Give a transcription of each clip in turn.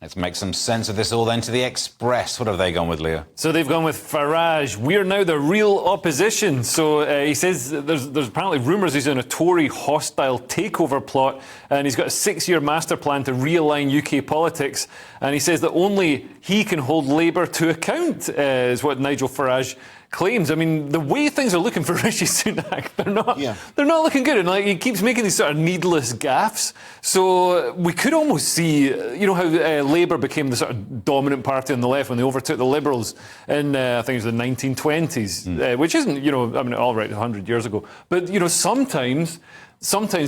Let's make some sense of this all then to the Express. What have they gone with, Leo? So they've gone with Farage. We're now the real opposition. So he says there's apparently rumours he's in a Tory hostile takeover plot, and he's got a 6-year master plan to realign UK politics. And he says that only he can hold Labour to account, is what Nigel Farage claims. I mean, the way things are looking for Rishi Sunak, they're not looking good. And like, he keeps making these sort of needless gaffes. So we could almost see, you know, how Labour became the sort of dominant party on the left when they overtook the Liberals in, I think it was the 1920s, which isn't, you know, I mean, all right, 100 years ago. But, you know, sometimes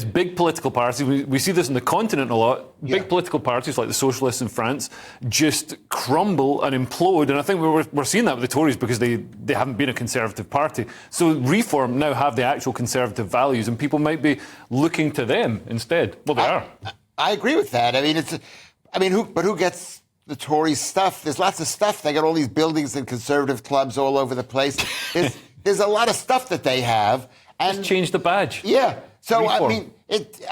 big political parties, we see this in the continent a lot, big political parties like the Socialists in France just crumble and implode. And I think we're seeing that with the Tories because they haven't been a Conservative party. So Reform now have the actual Conservative values and people might be looking to them instead. Well, they are. I agree with that. I mean, who gets the Tories stuff? There's lots of stuff. They got all these buildings and Conservative clubs all over the place. There's a lot of stuff that they have. And just change the badge. Yeah. So, Reform. I mean,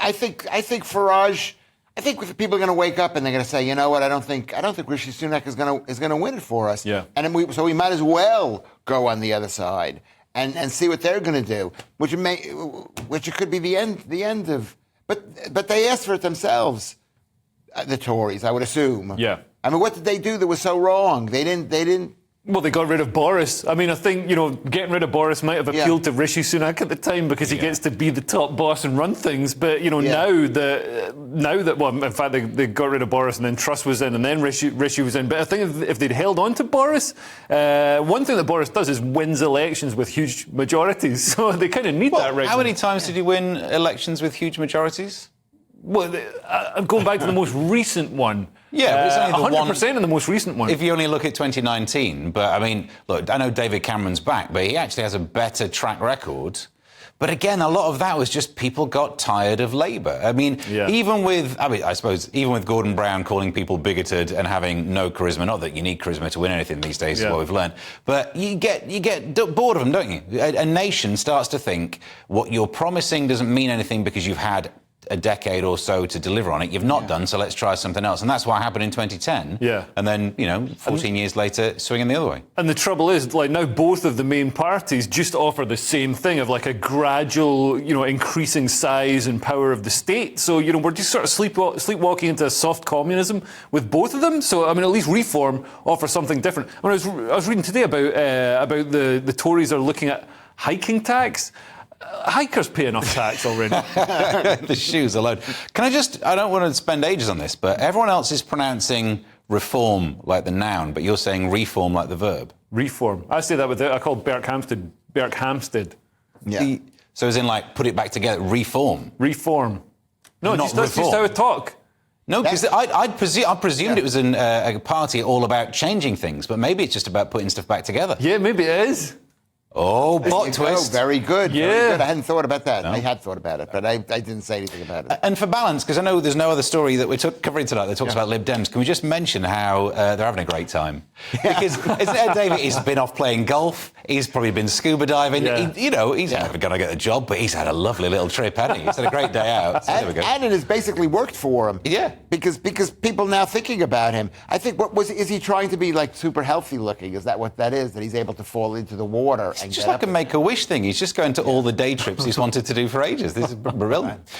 I think Farage, I think people are going to wake up and they're going to say, you know what, I don't think Rishi Sunak is going to win it for us. Yeah. And so we might as well go on the other side and see what they're going to do, which it could be the end of. But they asked for it themselves, the Tories, I would assume. Yeah. I mean, what did they do that was so wrong? They didn't. Well, they got rid of Boris. I mean, I think, you know, getting rid of Boris might have appealed to Rishi Sunak at the time because he gets to be the top boss and run things. But, you know, now that, well, in fact, they got rid of Boris and then Truss was in and then Rishi was in. But I think if they'd held on to Boris, one thing that Boris does is wins elections with huge majorities. So they kind of need that right now. How many times did he win elections with huge majorities? Well, I'm going back to the most recent one. Yeah, but it's only the 100% in the most recent one. If you only look at 2019, but I mean, look, I know David Cameron's back, but he actually has a better track record. But again, a lot of that was just people got tired of Labour. I mean, I suppose even with Gordon Brown calling people bigoted and having no charisma, not that you need charisma to win anything these days, is what we've learned, but you get bored of them, don't you? A nation starts to think what you're promising doesn't mean anything because you've had a decade or so to deliver on it. You've not done, so let's try something else. And that's what happened in 2010. Yeah. And then, 14 years later, swinging the other way. And the trouble is, like, now both of the main parties just offer the same thing of, like, a gradual, increasing size and power of the state. So, we're just sort of sleepwalking into a soft communism with both of them. So, I mean, at least Reform offers something different. I was reading today about the Tories are looking at hiking tax. Hikers pay enough tax already. The shoes alone. I don't want to spend ages on this, but everyone else is pronouncing reform like the noun, but you're saying reform like the verb. Reform. I say that I call Berkhamsted. Yeah. So as in, like, put it back together, reform. Reform. No, that's just how I talk. No, because I presumed it was a party all about changing things, but maybe it's just about putting stuff back together. Yeah, maybe it is. Oh, plot twist. Very good. Yeah. Very good. I hadn't thought about that. No. I had thought about it, but I didn't say anything about it. And for balance, because I know there's no other story that we're covering tonight that talks about Lib Dems, can we just mention how they're having a great time? Because David, he's been off playing golf. He's probably been scuba diving. Yeah. He's never going to get a job, but he's had a lovely little trip, hasn't he? He's had a great day out. So there we go. And it has basically worked for him. Yeah. Because people now thinking about him. I think, is he trying to be, like, super healthy looking? Is that what that is? That he's able to fall into the water? It's just like a Make-A-Wish thing. He's just going to all the day trips he's wanted to do for ages. This is brilliant.